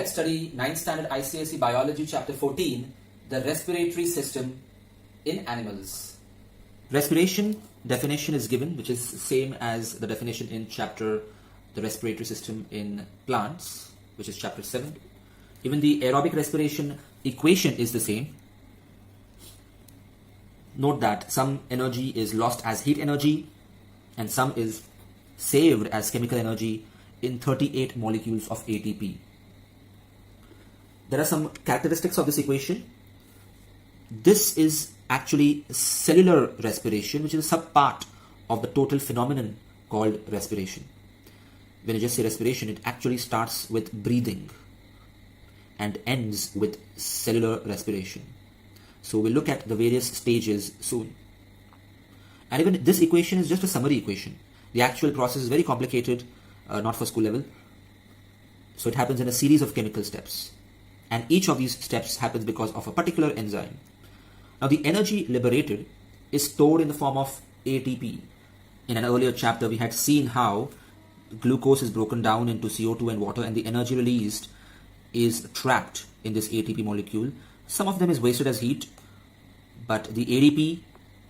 Let's study 9th standard ICSE Biology chapter 14, the respiratory system in animals. Respiration definition is given, which is same as the definition in chapter the respiratory system in plants, which is chapter 7. Even the aerobic respiration equation is the same. Note that some energy is lost as heat energy and some is saved as chemical energy in 38 molecules of ATP. There are some characteristics of this equation. This is actually cellular respiration, which is a subpart of the total phenomenon called respiration. When you just say respiration, it actually starts with breathing and ends with cellular respiration. So we'll look at the various stages soon. And even this equation is just a summary equation. The actual process is very complicated, not for school level. So it happens in a series of chemical steps. And each of these steps happens because of a particular enzyme. Now the energy liberated is stored in the form of ATP. In an earlier chapter, we had seen how glucose is broken down into CO2 and water, and the energy released is trapped in this ATP molecule. Some of them is wasted as heat, but the ADP,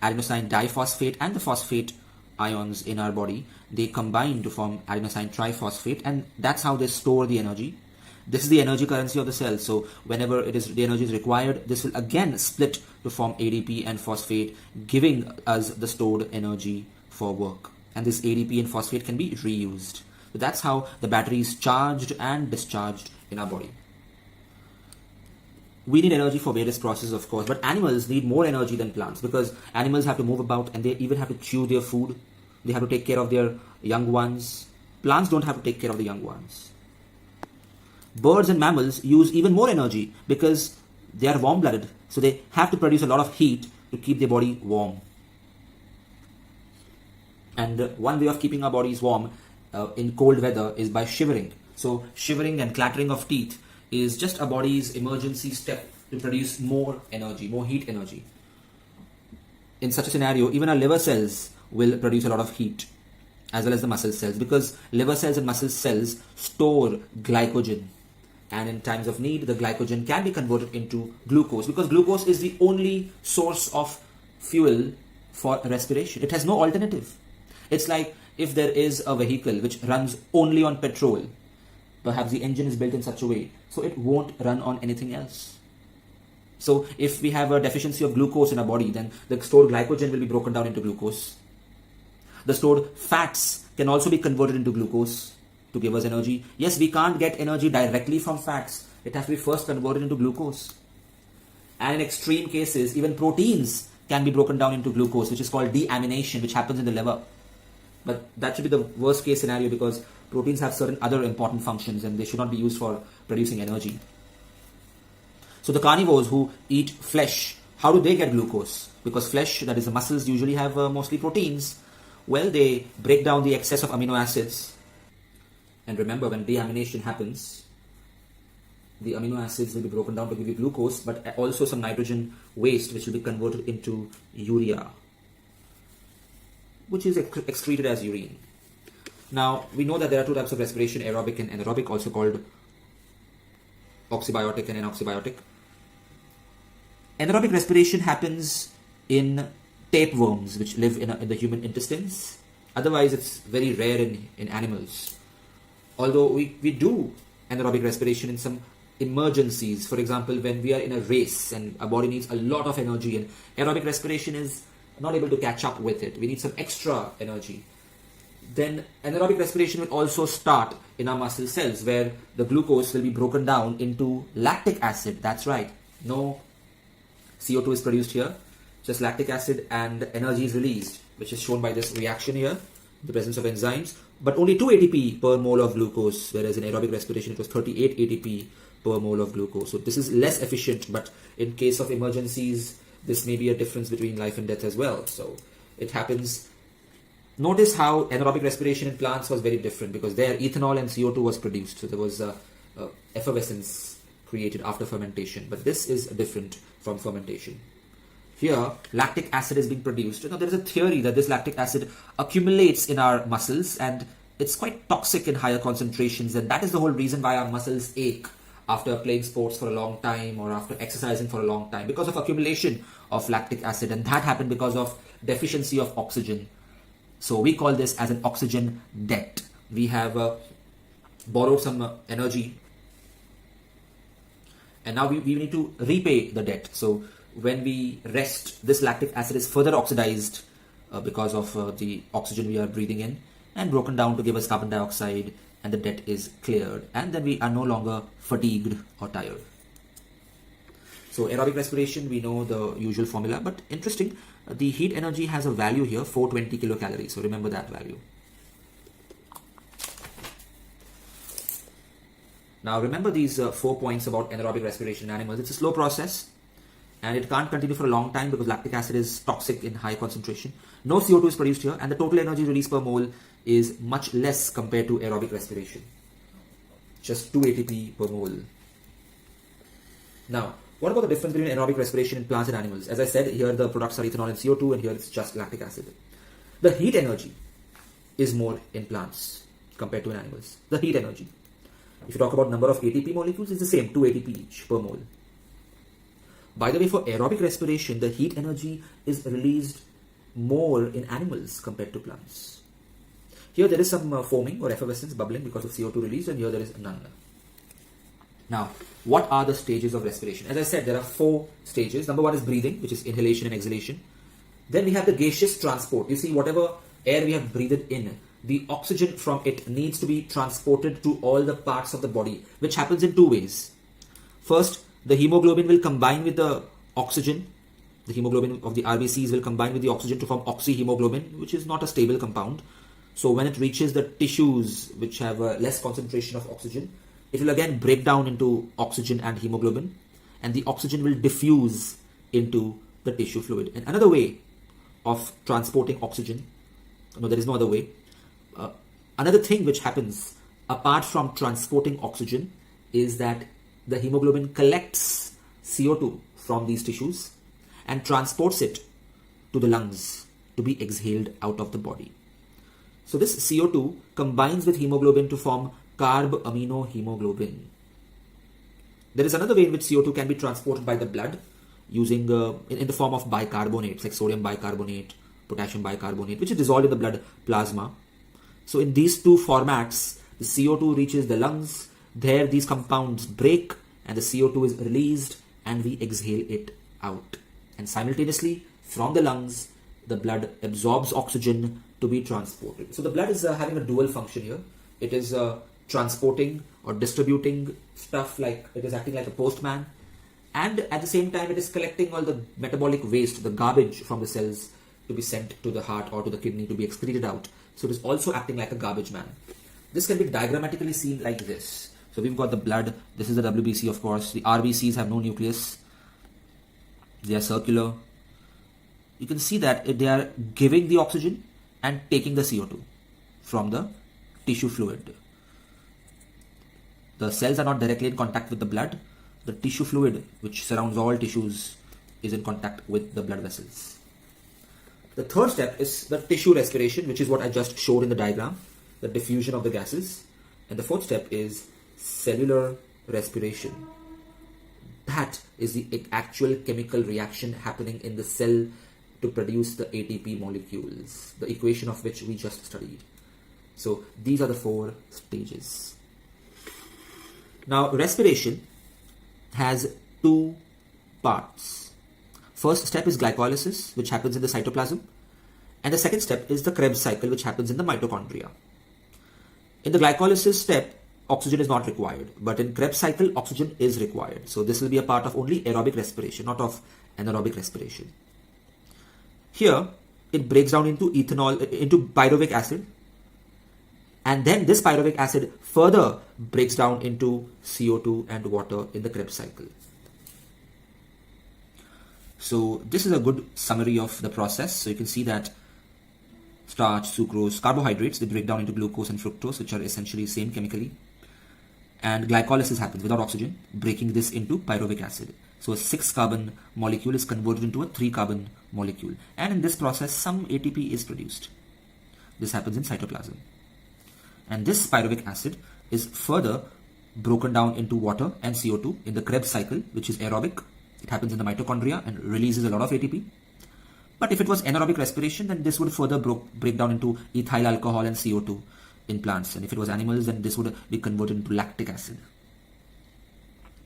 adenosine diphosphate, and the phosphate ions in our body, they combine to form adenosine triphosphate, and that's how they store the energy. This is the energy currency of the cell. So whenever the energy is required, this will again split to form ADP and phosphate, giving us the stored energy for work. And this ADP and phosphate can be reused. So that's how the battery is charged and discharged in our body. We need energy for various processes, of course, but animals need more energy than plants because animals have to move about and they even have to chew their food. They have to take care of their young ones. Plants don't have to take care of the young ones. Birds and mammals use even more energy because they are warm-blooded, so they have to produce a lot of heat to keep their body warm. And one way of keeping our bodies warm in cold weather is by shivering. So shivering and clattering of teeth is just our body's emergency step to produce more energy, more heat energy. In such a scenario, even our liver cells will produce a lot of heat, as well as the muscle cells, because liver cells and muscle cells store glycogen. And in times of need, the glycogen can be converted into glucose, because glucose is the only source of fuel for respiration. It has no alternative. It's like if there is a vehicle which runs only on petrol, perhaps the engine is built in such a way, so it won't run on anything else. So if we have a deficiency of glucose in our body, then the stored glycogen will be broken down into glucose. The stored fats can also be converted into glucose to give us energy. Yes, we can't get energy directly from fats. It has to be first converted into glucose. And in extreme cases, even proteins can be broken down into glucose, which is called deamination, which happens in the liver. But that should be the worst case scenario because proteins have certain other important functions and they should not be used for producing energy. So the carnivores who eat flesh, how do they get glucose? Because flesh, that is the muscles, usually have mostly proteins. Well, they break down the excess of amino acids. And remember, when deamination happens, the amino acids will be broken down to give you glucose, but also some nitrogen waste which will be converted into urea, which is excreted as urine. Now, we know that there are two types of respiration, aerobic and anaerobic, also called oxybiotic and anoxybiotic. Anaerobic respiration happens in tapeworms, which live in the human intestines. Otherwise, it's very rare in animals. Although we do anaerobic respiration in some emergencies. For example, when we are in a race and our body needs a lot of energy and aerobic respiration is not able to catch up with it. We need some extra energy. Then anaerobic respiration will also start in our muscle cells where the glucose will be broken down into lactic acid. That's right. No CO2 is produced here. Just lactic acid and energy is released, which is shown by this reaction here, the presence of enzymes, but only 2 ATP per mole of glucose, whereas in aerobic respiration it was 38 ATP per mole of glucose. So this is less efficient, but in case of emergencies, this may be a difference between life and death as well. So it happens. Notice how anaerobic respiration in plants was very different because there ethanol and CO2 was produced. So there was effervescence created after fermentation, but this is different from fermentation. Here, lactic acid is being produced. Now, there is a theory that this lactic acid accumulates in our muscles and it's quite toxic in higher concentrations, and that is the whole reason why our muscles ache after playing sports for a long time or after exercising for a long time because of accumulation of lactic acid, and that happened because of deficiency of oxygen. So we call this as an oxygen debt. We have borrowed some energy, and now we need to repay the debt. So when we rest, this lactic acid is further oxidized because of the oxygen we are breathing in, and broken down to give us carbon dioxide, and the debt is cleared, and then we are no longer fatigued or tired. So aerobic respiration, we know the usual formula, but interesting, the heat energy has a value here, 420 kilocalories. So remember that value. Now remember these 4 points about anaerobic respiration in animals. It's a slow process and it can't continue for a long time because lactic acid is toxic in high concentration. No CO2 is produced here, and the total energy released per mole is much less compared to aerobic respiration. Just 2 ATP per mole. Now, what about the difference between aerobic respiration in plants and animals? As I said, here the products are ethanol and CO2, and here it's just lactic acid. The heat energy is more in plants compared to in animals. The heat energy. If you talk about number of ATP molecules, it's the same, 2 ATP each per mole. By the way, for aerobic respiration, the heat energy is released more in animals compared to plants. Here there is some foaming or effervescence, bubbling because of CO2 release, and here there is none. Now, what are the stages of respiration? As I said, there are 4 stages. Number 1 is breathing, which is inhalation and exhalation. Then we have the gaseous transport. You see, whatever air we have breathed in, the oxygen from it needs to be transported to all the parts of the body, which happens in 2 ways. First, the hemoglobin will combine with the oxygen. The hemoglobin of the RBCs will combine with the oxygen to form oxyhemoglobin, which is not a stable compound. So when it reaches the tissues which have a less concentration of oxygen, it will again break down into oxygen and hemoglobin, and the oxygen will diffuse into the tissue fluid. And another way of transporting oxygen, no, there is no other way. Another thing which happens apart from transporting oxygen is that the hemoglobin collects CO2 from these tissues and transports it to the lungs to be exhaled out of the body. So this CO2 combines with hemoglobin to form carbaminohemoglobin. There is another way in which CO2 can be transported by the blood using in the form of bicarbonates like sodium bicarbonate, potassium bicarbonate, which is dissolved in the blood plasma. So in these 2 formats, the CO2 reaches the lungs. There these compounds break and the CO2 is released and we exhale it out. And simultaneously from the lungs, the blood absorbs oxygen to be transported. So the blood is having a dual function here. It is transporting or distributing stuff, like it is acting like a postman, and at the same time it is collecting all the metabolic waste, the garbage from the cells, to be sent to the heart or to the kidney to be excreted out. So it is also acting like a garbage man. This can be diagrammatically seen like this. So we've got the blood. This is the WBC, of course. The RBCs have no nucleus. They are circular. You can see that they are giving the oxygen and taking the CO2 from the tissue fluid. The cells are not directly in contact with the blood. The tissue fluid, which surrounds all tissues, is in contact with the blood vessels. The third step is the tissue respiration, which is what I just showed in the diagram, the diffusion of the gases. And the fourth step is cellular respiration. That is the actual chemical reaction happening in the cell to produce the ATP molecules, the equation of which we just studied. So these are the 4 stages. Now respiration has 2 parts. First step is glycolysis, which happens in the cytoplasm, and the second step is the Krebs cycle, which happens in the mitochondria. In the glycolysis step, oxygen is not required, but in Krebs cycle, oxygen is required. So this will be a part of only aerobic respiration, not of anaerobic respiration. Here, it breaks down into pyruvic acid, and then this pyruvic acid further breaks down into CO2 and water in the Krebs cycle. So this is a good summary of the process. So you can see that starch, sucrose, carbohydrates, they break down into glucose and fructose, which are essentially same chemically. And glycolysis happens without oxygen, breaking this into pyruvic acid. So a 6-carbon molecule is converted into a 3-carbon molecule. And in this process, some ATP is produced. This happens in cytoplasm. And this pyruvic acid is further broken down into water and CO2 in the Krebs cycle, which is aerobic. It happens in the mitochondria and releases a lot of ATP. But if it was anaerobic respiration, then this would further break down into ethyl alcohol and CO2 in plants. And if it was animals, then this would be converted into lactic acid.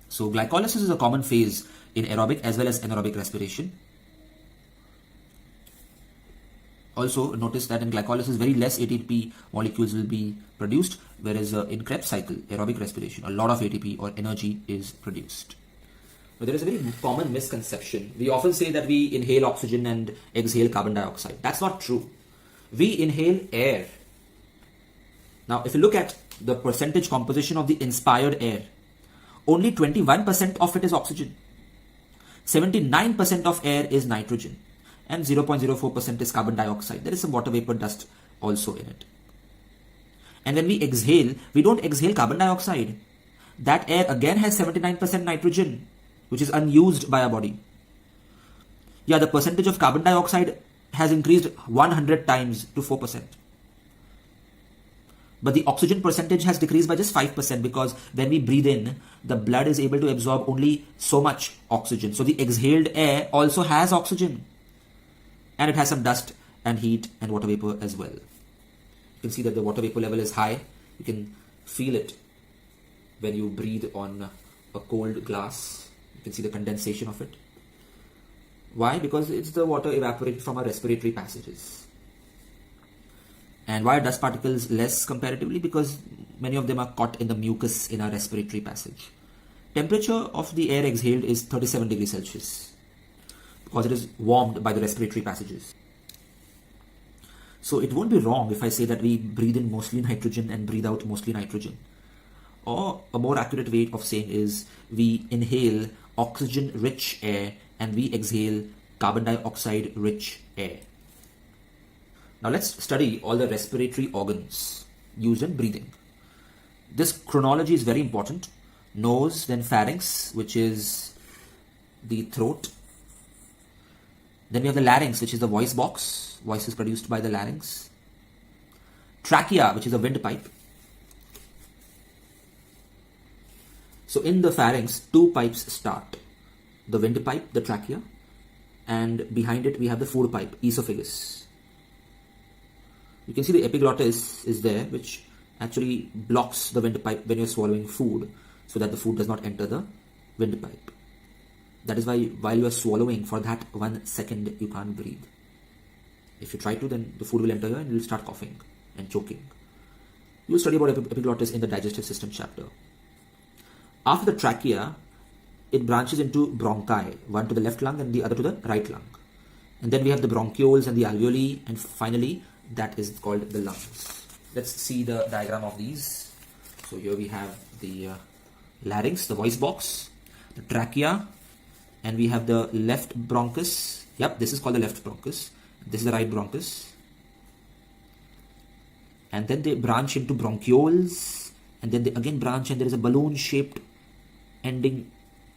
So glycolysis is a common phase in aerobic as well as anaerobic respiration. Also notice that in glycolysis very less ATP molecules will be produced, whereas in Krebs cycle, aerobic respiration, a lot of ATP or energy is produced. Now, there is a very common misconception. We often say that we inhale oxygen and exhale carbon dioxide. That's not true. We inhale air. Now, if you look at the percentage composition of the inspired air, only 21% of it is oxygen. 79% of air is nitrogen. And 0.04% is carbon dioxide. There is some water vapor dust also in it. And when we exhale, we don't exhale carbon dioxide. That air again has 79% nitrogen, which is unused by our body. Yeah, the percentage of carbon dioxide has increased 100 times to 4%. But the oxygen percentage has decreased by just 5% because when we breathe in, the blood is able to absorb only so much oxygen. So the exhaled air also has oxygen. And it has some dust and heat and water vapor as well. You can see that the water vapor level is high. You can feel it when you breathe on a cold glass. You can see the condensation of it. Why? Because it's the water evaporated from our respiratory passages. And why are dust particles less comparatively? Because many of them are caught in the mucus in our respiratory passage. Temperature of the air exhaled is 37 degrees Celsius. Because it is warmed by the respiratory passages. So it won't be wrong if I say that we breathe in mostly nitrogen and breathe out mostly nitrogen. Or a more accurate way of saying is we inhale oxygen-rich air and we exhale carbon dioxide-rich air. Now let's study all the respiratory organs used in breathing. This chronology is very important. Nose, then pharynx, which is the throat. Then we have the larynx, which is the voice box. Voice is produced by the larynx. Trachea, which is a windpipe. So in the pharynx, two pipes start. The windpipe, the trachea, and behind it we have the food pipe, esophagus. You can see the epiglottis is there, which actually blocks the windpipe when you're swallowing food, so that the food does not enter the windpipe. That is why while you are swallowing, for that 1 second, you can't breathe. If you try to, then the food will enter here and you will start coughing and choking. You will study about epiglottis in the digestive system chapter. After the trachea, it branches into bronchi, one to the left lung and the other to the right lung. And then we have the bronchioles and the alveoli, and finally, that is called the lungs. Let's see the diagram of these. So here we have the larynx, the voice box, the trachea, and we have the left bronchus. Yep, this is called the left bronchus. This is the right bronchus. And then they branch into bronchioles. And then they again branch and there is a balloon-shaped ending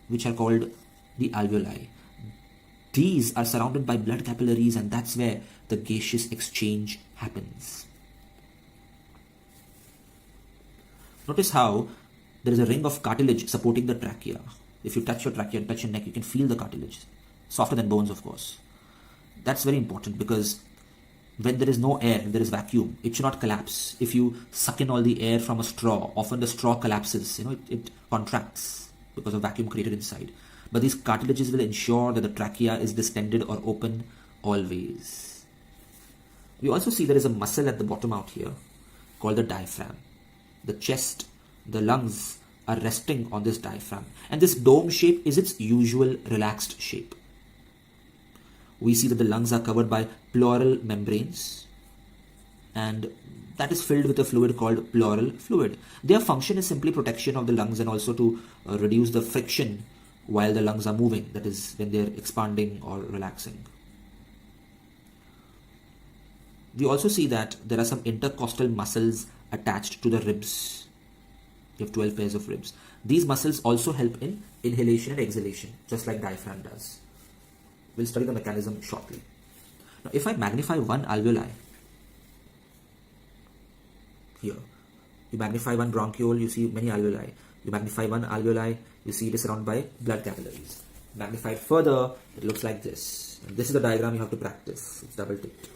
which are called the alveoli. These are surrounded by blood capillaries and that's where the gaseous exchange happens. Notice how there is a ring of cartilage supporting the trachea. If you touch your trachea and touch your neck, you can feel the cartilage. Softer than bones, of course. That's very important because when there is no air, there is vacuum, it should not collapse. If you suck in all the air from a straw, often the straw collapses, it contracts because of vacuum created inside. But these cartilages will ensure that the trachea is distended or open always. We also see there is a muscle at the bottom out here called the diaphragm. The chest, the lungs are resting on this diaphragm. And this dome shape is its usual relaxed shape. We see that the lungs are covered by pleural membranes and that is filled with a fluid called pleural fluid. Their function is simply protection of the lungs and also to reduce the friction while the lungs are moving, that is when they are expanding or relaxing. We also see that there are some intercostal muscles attached to the ribs. You have 12 pairs of ribs. These muscles also help in inhalation and exhalation, just like diaphragm does. We'll study the mechanism shortly. Now, if I magnify one alveoli, here, you magnify one bronchiole, you see many alveoli. You magnify one alveoli, you see it is surrounded by blood capillaries. Magnified further, it looks like this. And this is the diagram you have to practice. It's double ticked.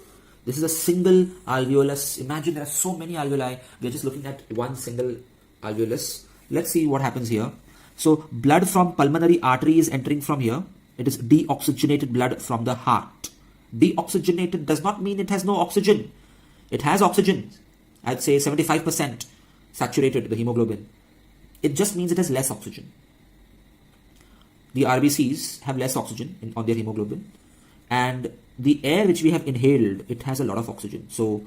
This is a single alveolus. Imagine there are so many alveoli. We are just looking at one single alveolus. Let's see what happens here. So blood from pulmonary artery is entering from here. It is deoxygenated blood from the heart. Deoxygenated does not mean it has no oxygen. It has oxygen. I'd say 75% saturated, the hemoglobin. It just means it has less oxygen. The RBCs have less oxygen on their hemoglobin. And the air which we have inhaled, it has a lot of oxygen. So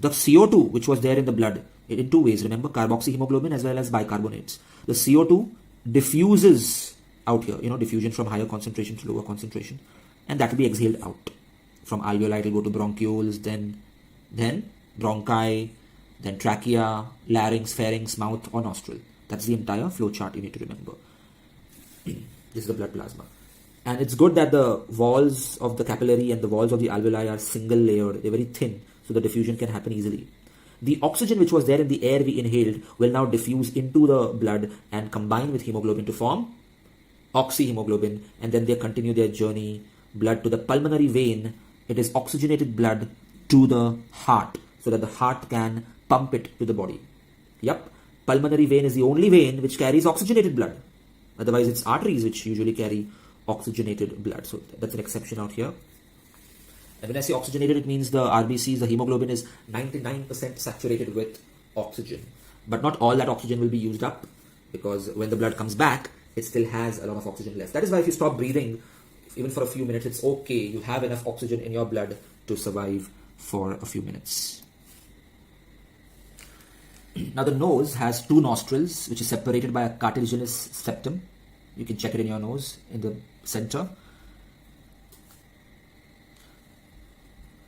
the CO2 which was there in the blood, in two ways, remember, carboxyhemoglobin as well as bicarbonates. The CO2 diffuses out here, diffusion from higher concentration to lower concentration, and that will be exhaled out. From alveoli, it will go to bronchioles, then bronchi, then trachea, larynx, pharynx, mouth, or nostril. That's the entire flow chart you need to remember. This is the blood plasma. And it's good that the walls of the capillary and the walls of the alveoli are single layered. They're very thin, so the diffusion can happen easily. The oxygen which was there in the air we inhaled will now diffuse into the blood and combine with hemoglobin to form oxyhemoglobin, and then they continue their journey, blood to the pulmonary vein. It is oxygenated blood to the heart so that the heart can pump it to the body. Yep, pulmonary vein is the only vein which carries oxygenated blood. Otherwise, it's arteries which usually carry oxygenated blood. So that's an exception out here. And when I say oxygenated, it means the RBCs, the hemoglobin is 99% saturated with oxygen. But not all that oxygen will be used up, because when the blood comes back, it still has a lot of oxygen left. That is why if you stop breathing, even for a few minutes, it's okay. You have enough oxygen in your blood to survive for a few minutes. Now the nose has two nostrils, which is separated by a cartilaginous septum. You can check it in your nose in the center.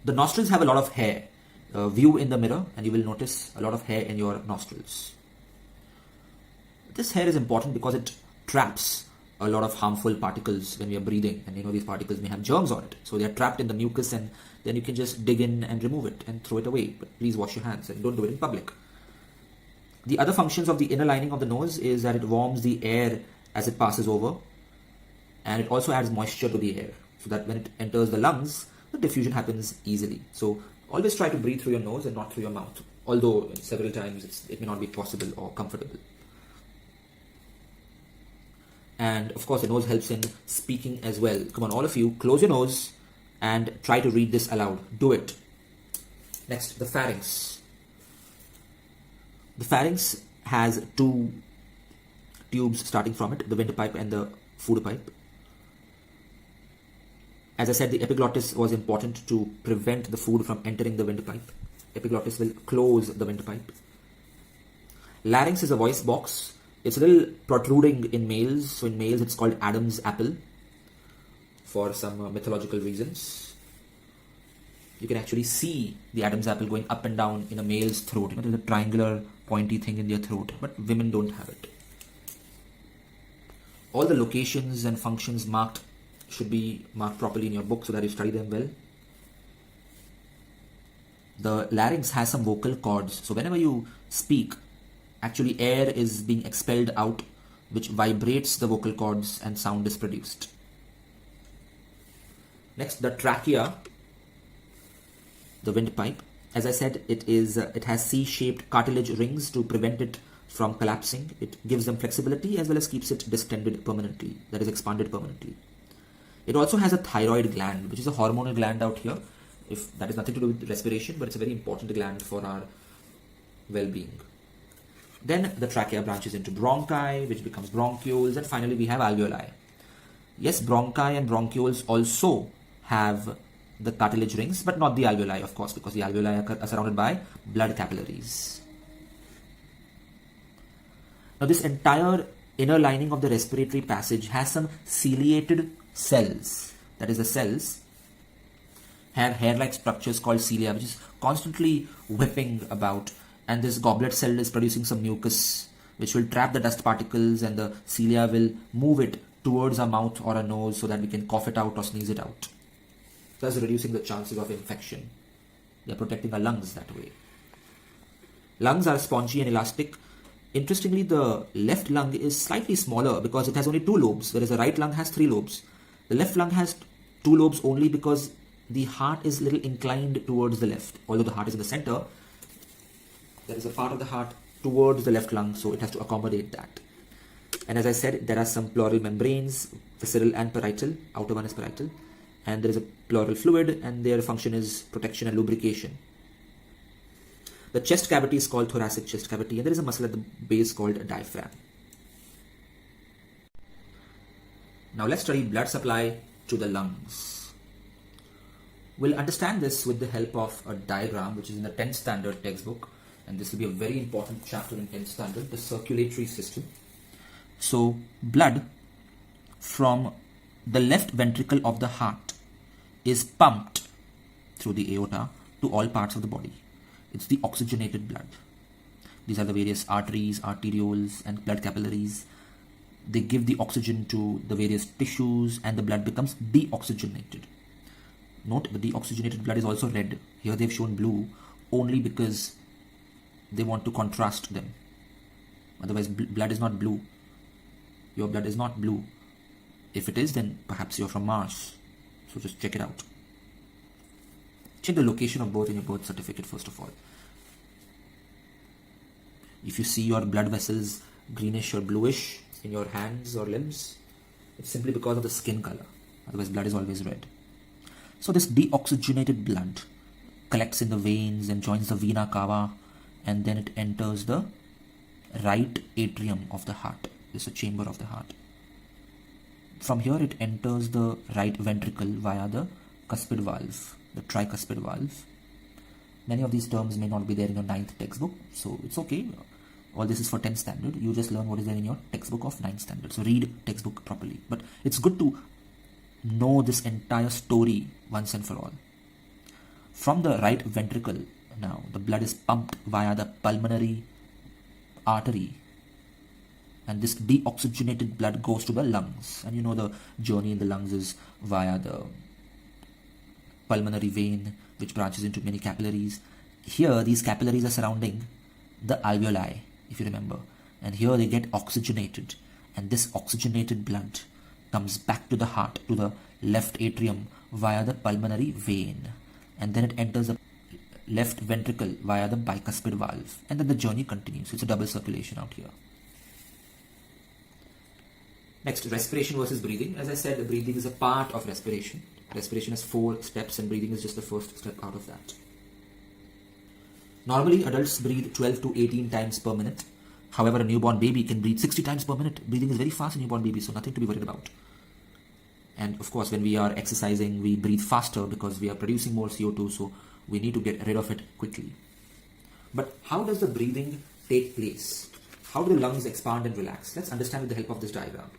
The nostrils have a lot of hair. View in the mirror and you will notice a lot of hair in your nostrils. This hair is important because it traps a lot of harmful particles when we are breathing, and these particles may have germs on it. So they are trapped in the mucus, and then you can just dig in and remove it and throw it away. But please wash your hands and don't do it in public. The other functions of the inner lining of the nose is that it warms the air as it passes over, and it also adds moisture to the air so that when it enters the lungs, the diffusion happens easily. So always try to breathe through your nose and not through your mouth, although several times it may not be possible or comfortable. And of course the nose helps in speaking as well. Come on, all of you, close your nose and try to read this aloud. Do it. Next, the pharynx. The pharynx has two tubes starting from it, the windpipe and the food pipe. As I said, the epiglottis was important to prevent the food from entering the windpipe. Epiglottis will close the windpipe. Larynx is a voice box. It's a little protruding in males. So in males, it's called Adam's apple for some mythological reasons. You can actually see the Adam's apple going up and down in a male's throat. There's a triangular pointy thing in their throat, but women don't have it. All the locations and functions should be marked properly in your book so that you study them well. The larynx has some vocal cords. So whenever you speak, actually air is being expelled out, which vibrates the vocal cords and sound is produced. Next, the trachea, the windpipe. As I said, it has C-shaped cartilage rings to prevent it from collapsing. It gives them flexibility as well as keeps it distended permanently, that is expanded permanently. It also has a thyroid gland, which is a hormonal gland out here. If that is nothing to do with respiration, but it's a very important gland for our well-being. Then the trachea branches into bronchi, which becomes bronchioles, and finally we have alveoli. Yes, bronchi and bronchioles also have the cartilage rings, but not the alveoli, of course, because the alveoli are surrounded by blood capillaries. Now this entire inner lining of the respiratory passage has some ciliated cells. That is, the cells have hair-like structures called cilia, which is constantly whipping about, and this goblet cell is producing some mucus which will trap the dust particles, and the cilia will move it towards our mouth or our nose so that we can cough it out or sneeze it out, thus reducing the chances of infection. They are protecting our lungs that way. Lungs are spongy and elastic. Interestingly, the left lung is slightly smaller because it has only 2 lobes, whereas the right lung has 3 lobes. The left lung has 2 lobes only because the heart is a little inclined towards the left. Although the heart is in the center, there is a part of the heart towards the left lung, so it has to accommodate that. And as I said, there are some pleural membranes, visceral and parietal. Outer one is parietal. And there is a pleural fluid, and their function is protection and lubrication. The chest cavity is called thoracic chest cavity, and there is a muscle at the base called a diaphragm. Now let's study blood supply to the lungs. We'll understand this with the help of a diagram which is in the 10th standard textbook, and this will be a very important chapter in 10th standard, the circulatory system. So blood from the left ventricle of the heart is pumped through the aorta to all parts of the body. It's the oxygenated blood. These are the various arteries, arterioles, and blood capillaries. They give the oxygen to the various tissues, and the blood becomes deoxygenated. Note, the deoxygenated blood is also red. Here they've shown blue only because they want to contrast them. Otherwise, blood is not blue. Your blood is not blue. If it is, then perhaps you're from Mars. So just check it out. Check the location of birth in your birth certificate first of all. If you see your blood vessels greenish or bluish in your hands or limbs, it's simply because of the skin color. Otherwise, blood is always red. So this deoxygenated blood collects in the veins and joins the vena cava, and then it enters the right atrium of the heart. This is a chamber of the heart. From here, it enters the right ventricle via the cuspid valve, the tricuspid valve. Many of these terms may not be there in your 9th textbook, so it's okay. All this is for 10th standard. You just learn what is there in your textbook of 9th standard. So read textbook properly. But it's good to know this entire story once and for all. From the right ventricle, now the blood is pumped via the pulmonary artery, and this deoxygenated blood goes to the lungs. And you know the journey in the lungs is via the pulmonary vein, which branches into many capillaries. Here, these capillaries are surrounding the alveoli, if you remember. And here they get oxygenated. And this oxygenated blood comes back to the heart, to the left atrium via the pulmonary vein. And then it enters the left ventricle via the bicuspid valve. And then the journey continues. It's a double circulation out here. Next, respiration versus breathing. As I said, breathing is a part of respiration. Respiration has 4 steps and breathing is just the first step out of that. Normally, adults breathe 12 to 18 times per minute. However, a newborn baby can breathe 60 times per minute. Breathing is very fast in newborn babies, so nothing to be worried about. And of course, when we are exercising, we breathe faster because we are producing more CO2, so we need to get rid of it quickly. But how does the breathing take place? How do the lungs expand and relax? Let's understand with the help of this diagram.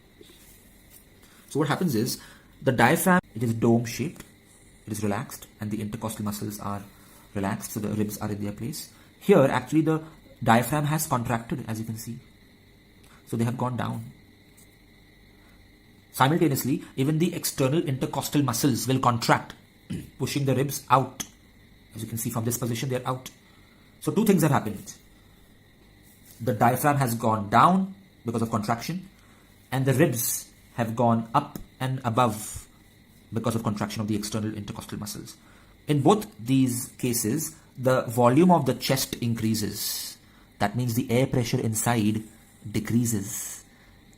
So what happens is, the diaphragm, it is dome shaped, it is relaxed, and the intercostal muscles are relaxed, so the ribs are in their place. Here, actually the diaphragm has contracted, as you can see. So they have gone down. Simultaneously, even the external intercostal muscles will contract, pushing the ribs out. As you can see from this position, they are out. So 2 things have happened. The diaphragm has gone down because of contraction, and the ribs have gone up and above because of contraction of the external intercostal muscles. In both these cases, the volume of the chest increases. That means the air pressure inside decreases.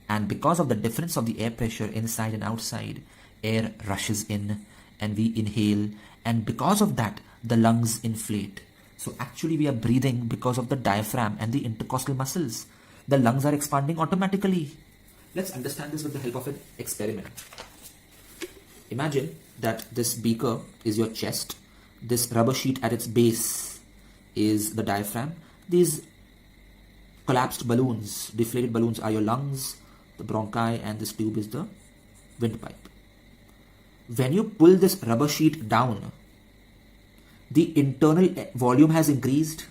And because of the difference of the air pressure inside and outside, air rushes in and we inhale. And because of that, the lungs inflate. So actually we are breathing because of the diaphragm and the intercostal muscles. The lungs are expanding automatically. Let's understand this with the help of an experiment. Imagine that this beaker is your chest. This rubber sheet at its base is the diaphragm. These collapsed balloons, deflated balloons, are your lungs, the bronchi, and this tube is the windpipe. When you pull this rubber sheet down, the internal volume has increased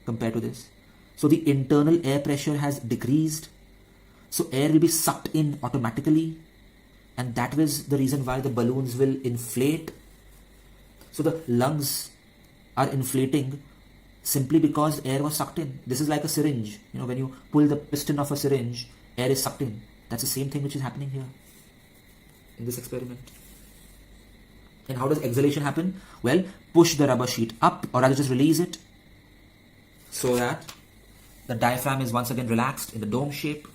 compared to this. So the internal air pressure has decreased. So air will be sucked in automatically, and that was the reason why the balloons will inflate. So the lungs are inflating simply because air was sucked in. This is like a syringe. When you pull the piston of a syringe, air is sucked in. That's the same thing which is happening here in this experiment. And how does exhalation happen? Well, push the rubber sheet up, or rather just release it, so that the diaphragm is once again relaxed in the dome shape.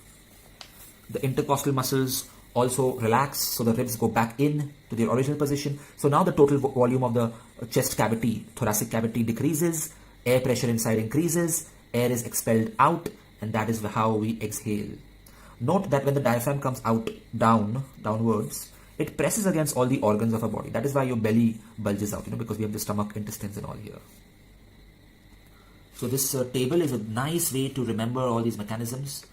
The intercostal muscles also relax, so the ribs go back in to their original position. So now the total volume of the chest cavity, thoracic cavity decreases, air pressure inside increases, air is expelled out, and that is how we exhale. Note that when the diaphragm comes out downwards, it presses against all the organs of our body. That is why your belly bulges out, because we have the stomach, intestines and all here. So this table is a nice way to remember all these mechanisms.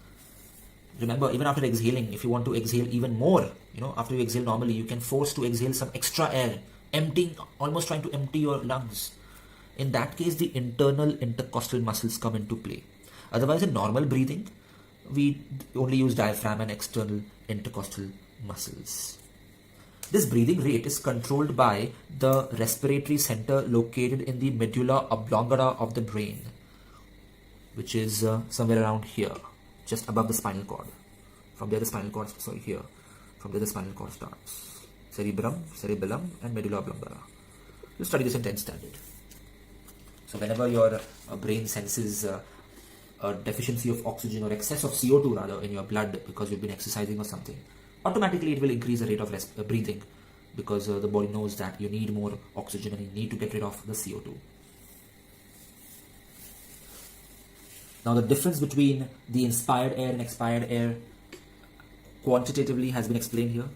Remember, even after exhaling, if you want to exhale even more, after you exhale normally, you can force to exhale some extra air, almost trying to empty your lungs. In that case, the internal intercostal muscles come into play. Otherwise, in normal breathing, we only use diaphragm and external intercostal muscles. This breathing rate is controlled by the respiratory center located in the medulla oblongata of the brain, which is somewhere around here, just above the spinal cord. From there the spinal cord, from there the spinal cord starts. Cerebellum and medulla oblongata. We'll study this in 10th standard. So whenever your brain senses a deficiency of oxygen or excess of CO2 rather in your blood because you've been exercising or something, automatically it will increase the rate of breathing, because the body knows that you need more oxygen and you need to get rid of the CO2. Now the difference between the inspired air and expired air quantitatively has been explained here.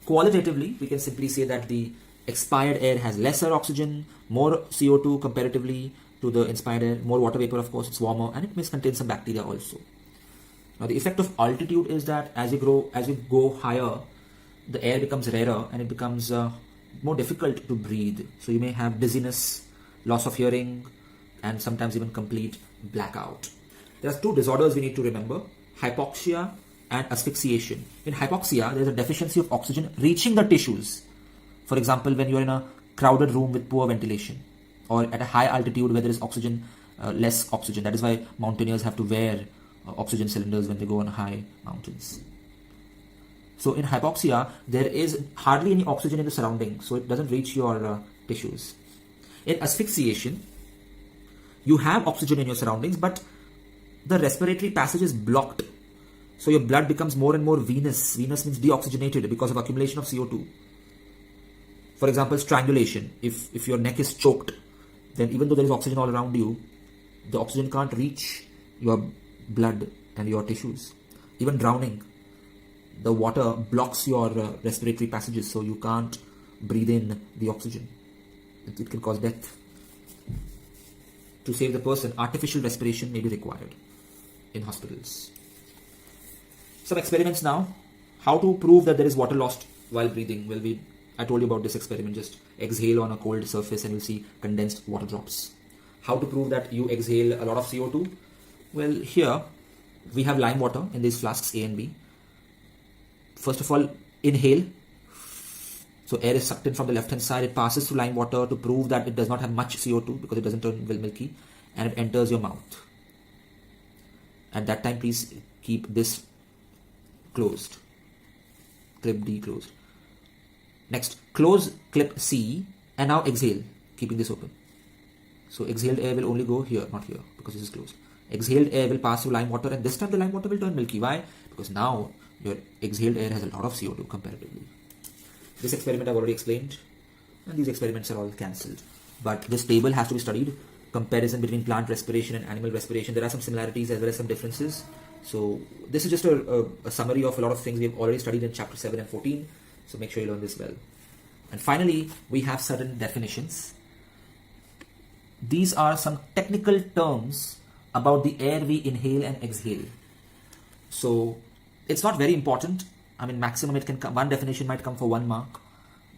Qualitatively, we can simply say that the expired air has lesser oxygen, more CO2 comparatively to the inspired air, more water vapor, of course, it's warmer, and it may contain some bacteria also. Now the effect of altitude is that as you go higher, the air becomes rarer and it becomes more difficult to breathe. So you may have dizziness, loss of hearing, and sometimes even complete blackout. There are two disorders we need to remember: hypoxia and asphyxiation. In hypoxia, there is a deficiency of oxygen reaching the tissues. For example, when you are in a crowded room with poor ventilation, or at a high altitude where there is less oxygen. That is why mountaineers have to wear oxygen cylinders when they go on high mountains. So in hypoxia, there is hardly any oxygen in the surroundings, so it doesn't reach your tissues. In asphyxiation, you have oxygen in your surroundings, but the respiratory passage is blocked. So your blood becomes more and more venous. Venous means deoxygenated because of accumulation of CO2. For example, strangulation. If your neck is choked, then even though there is oxygen all around you, the oxygen can't reach your blood and your tissues. Even drowning, the water blocks your respiratory passages, so you can't breathe in the oxygen. It can cause death. To save the person, artificial respiration may be required in hospitals. Some experiments now. How to prove that there is water lost while breathing? Well, I told you about this experiment. Just exhale on a cold surface and you'll see condensed water drops. How to prove that you exhale a lot of CO2? Well, here we have lime water in these flasks A and B. First of all, inhale. So air is sucked in from the left hand side. It passes through lime water to prove that it does not have much CO2 because it doesn't turn milky, and it enters your mouth. At that time, please keep this closed. Clip D closed. Next, close clip C and now exhale, keeping this open. So exhaled air will only go here, not here, because this is closed. Exhaled air will pass through lime water, and this time the lime water will turn milky. Why? Because now your exhaled air has a lot of CO2 comparatively. This experiment I've already explained, and these experiments are all cancelled. But this table has to be studied. Comparison between plant respiration and animal respiration. There are some similarities as well as some differences. So this is just a summary of a lot of things we have already studied in chapter 7 and 14. So make sure you learn this well. And finally, we have certain definitions. These are some technical terms about the air we inhale and exhale. So it's not very important. I mean, maximum it can come, one definition might come for 1 mark.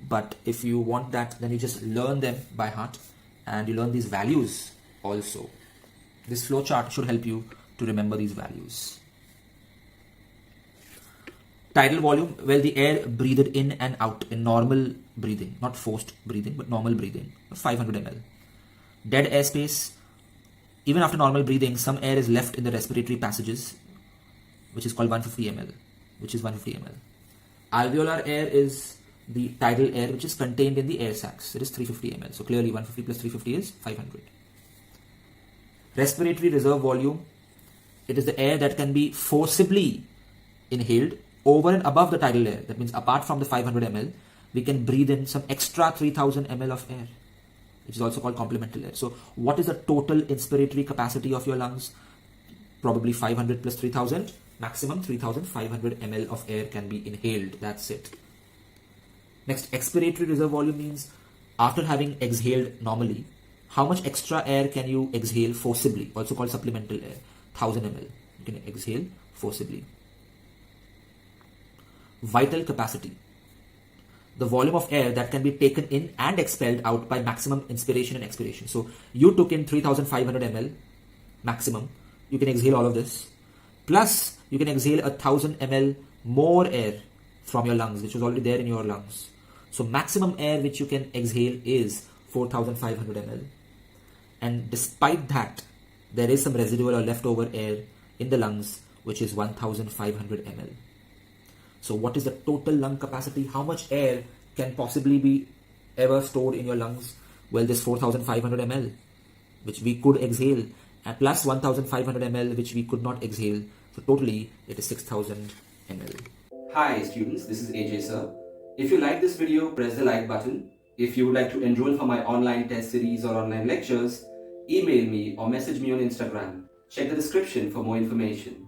But if you want that, then you just learn them by heart and you learn these values also. This flowchart should help you to remember these values. Tidal volume, well, the air breathed in and out in normal breathing, not forced breathing, but normal breathing, 500 ml. Dead airspace, Even after normal breathing, some air is left in the respiratory passages, which is called 150 ml, Alveolar air is the tidal air which is contained in the air sacs. It is 350 ml. So clearly 150 plus 350 is 500. Respiratory reserve volume. It is the air that can be forcibly inhaled over and above the tidal air. That means apart from the 500 ml, we can breathe in some extra 3000 ml of air, which is also called complemental air. So what is the total inspiratory capacity of your lungs? Probably 500 plus 3000. Maximum 3500 ml of air can be inhaled. That's it. Next, expiratory reserve volume means after having exhaled normally, how much extra air can you exhale forcibly, also called supplemental air? 1000 ml. You can exhale forcibly. Vital capacity. The volume of air that can be taken in and expelled out by maximum inspiration and expiration. So you took in 3500 ml maximum. You can exhale all of this. Plus, you can exhale 1000 ml more air from your lungs, which was already there in your lungs. So maximum air which you can exhale is 4500 ml. And despite that, there is some residual or leftover air in the lungs, which is 1500 ml. So what is the total lung capacity? How much air can possibly be ever stored in your lungs? Well, this 4500 ml, which we could exhale, and plus 1500 ml, which we could not exhale. So totally, it is 6000 ml. Hi students, this is AJ sir. If you like this video, press the like button. If you would like to enroll for my online test series or online lectures, email me or message me on Instagram. Check the description for more information.